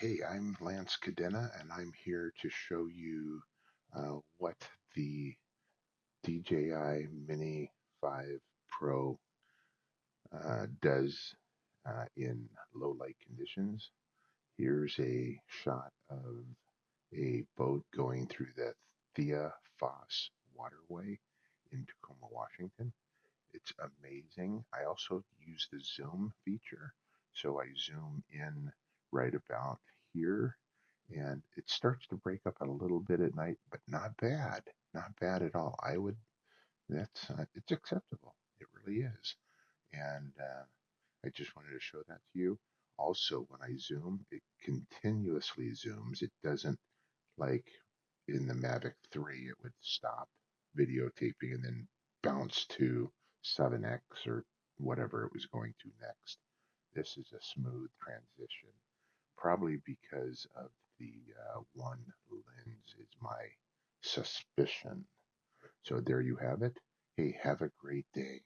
Hey, I'm Lance Cadena, and I'm here to show you what the DJI Mini 5 Pro does in low light conditions. Here's a shot of a boat going through the Thea Foss waterway in Tacoma, Washington. It's amazing. I also use the zoom feature. So I zoom in right about here and it starts to break up a little bit at night, but not bad. Not bad at all. It's acceptable. It really is. And I just wanted to show that to you. Also, when I zoom, it continuously zooms. It doesn't like in the Mavic 3, it would stop videotaping and then bounce to 7x or whatever it was going to next. This is a smooth transition, probably because of the one lens, is my suspicion. So there you have it. Hey, have a great day.